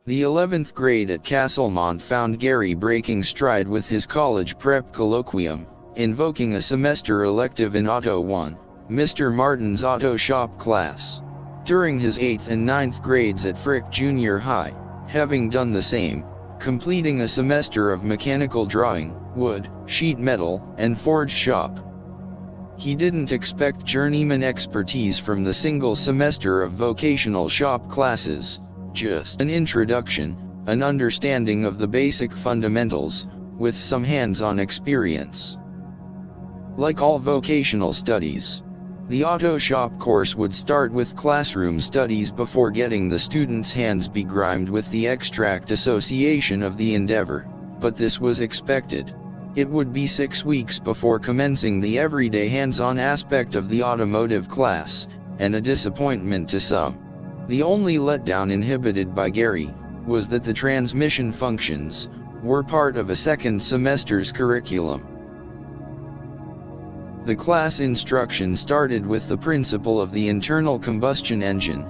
The 11th grade at Castlemont found Gary breaking stride with his college prep colloquium, invoking a semester elective in Auto 1, Mr. Martin's auto shop class. During his 8th and 9th grades at Frick Junior High, having done the same, completing a semester of mechanical drawing, wood, sheet metal, and forge shop. He didn't expect journeyman expertise from the single semester of vocational shop classes, just an introduction, an understanding of the basic fundamentals, with some hands-on experience. Like all vocational studies, the auto shop course would start with classroom studies before getting the students' hands begrimed with the extract association of the endeavor, but this was expected. It would be 6 weeks before commencing the everyday hands-on aspect of the automotive class, and a disappointment to some. The only letdown inhibited by Gary was that the transmission functions were part of a second semester's curriculum. The class instruction started with the principle of the internal combustion engine,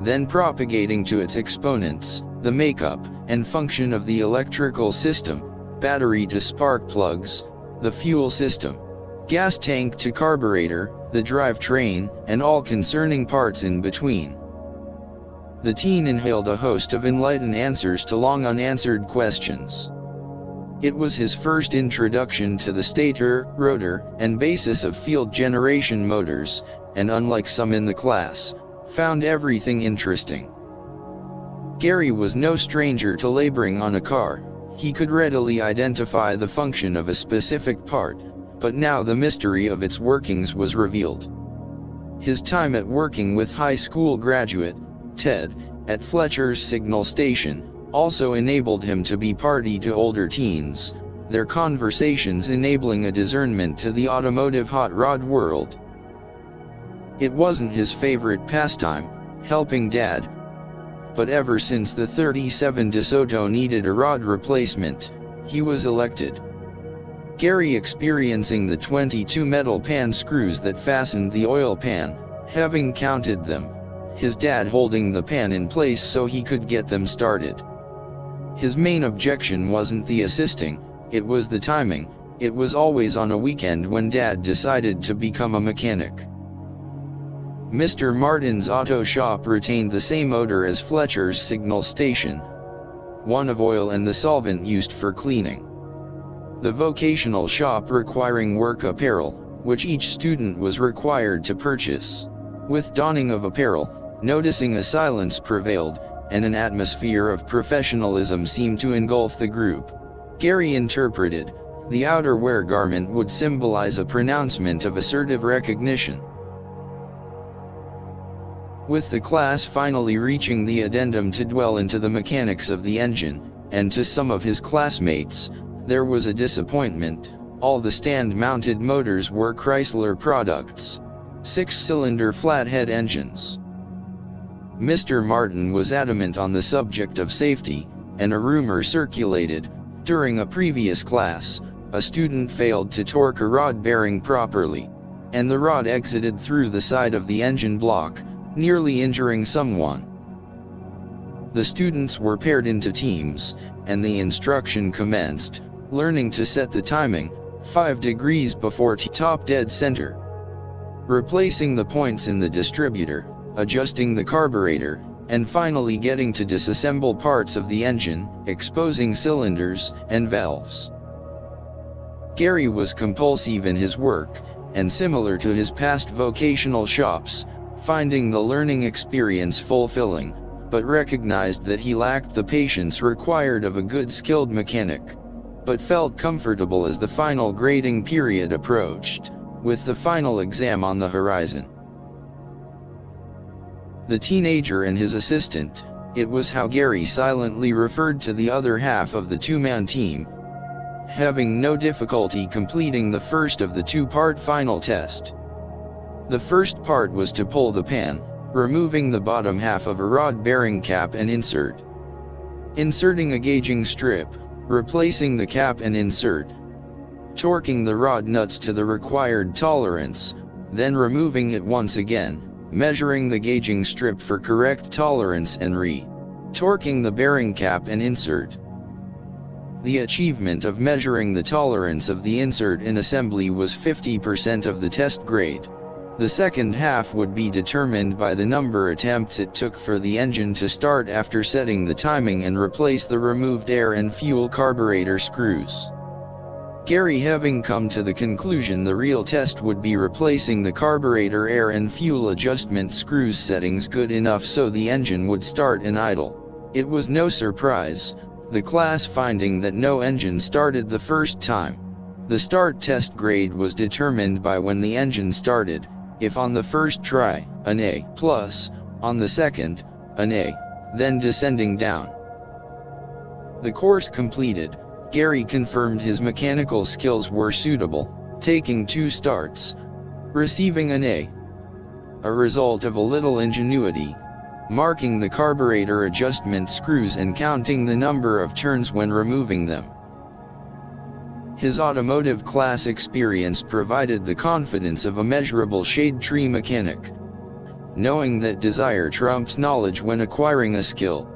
then propagating to its exponents, the makeup and function of the electrical system, battery to spark plugs, the fuel system, gas tank to carburetor, the drivetrain, and all concerning parts in between. The teen inhaled a host of enlightened answers to long unanswered questions. It was his first introduction to the stator, rotor, and basis of field generation motors, and unlike some in the class, found everything interesting. Gary was no stranger to laboring on a car. He could readily identify the function of a specific part, but now the mystery of its workings was revealed. His time at working with high school graduate, Ted, at Fletcher's signal station, also enabled him to be party to older teens, their conversations enabling a discernment to the automotive hot rod world. It wasn't his favorite pastime, helping Dad, but ever since the 37 DeSoto needed a rod replacement, he was elected. Gary experiencing the 22 metal pan screws that fastened the oil pan, having counted them, his dad holding the pan in place so he could get them started. His main objection wasn't the assisting, it was the timing. It was always on a weekend when Dad decided to become a mechanic. Mr. Martin's auto shop retained the same odor as Fletcher's signal station, one of oil and the solvent used for cleaning. The vocational shop requiring work apparel, which each student was required to purchase. With donning of apparel, noticing a silence prevailed, and an atmosphere of professionalism seemed to engulf the group. Gary interpreted, the outerwear garment would symbolize a pronouncement of assertive recognition. With the class finally reaching the addendum to dwell into the mechanics of the engine, and to some of his classmates, there was a disappointment. All the stand-mounted motors were Chrysler products. 6-cylinder flathead engines. Mr. Martin was adamant on the subject of safety, and a rumor circulated. During a previous class, a student failed to torque a rod bearing properly, and the rod exited through the side of the engine block, nearly injuring someone. The students were paired into teams, and the instruction commenced, learning to set the timing, 5 degrees before top dead center, replacing the points in the distributor, adjusting the carburetor, and finally getting to disassemble parts of the engine, exposing cylinders and valves. Gary was compulsive in his work, and similar to his past vocational shops, finding the learning experience fulfilling, but recognized that he lacked the patience required of a good skilled mechanic, but felt comfortable as the final grading period approached, with the final exam on the horizon. The teenager and his assistant, it was how Gary silently referred to the other half of the two-man team, having no difficulty completing the first of the 2-part final test. The first part was to pull the pan, removing the bottom half of a rod bearing cap and insert, inserting a gauging strip, replacing the cap and insert, torquing the rod nuts to the required tolerance, then removing it once again, measuring the gauging strip for correct tolerance and Torquing the bearing cap and insert. The achievement of measuring the tolerance of the insert in assembly was 50% of the test grade. The second half would be determined by the number of attempts it took for the engine to start after setting the timing and replace the removed air and fuel carburetor screws. Gary, having come to the conclusion the real test would be replacing the carburetor air and fuel adjustment screws settings good enough so the engine would start and idle. It was no surprise, the class finding that no engine started the first time. The start test grade was determined by when the engine started, if on the first try, an A+, on the second, an A, then descending down. The course completed, Gary confirmed his mechanical skills were suitable, taking 2 starts, receiving an A. A result of a little ingenuity, marking the carburetor adjustment screws and counting the number of turns when removing them. His automotive class experience provided the confidence of a measurable shade tree mechanic. Knowing that desire trumps knowledge when acquiring a skill,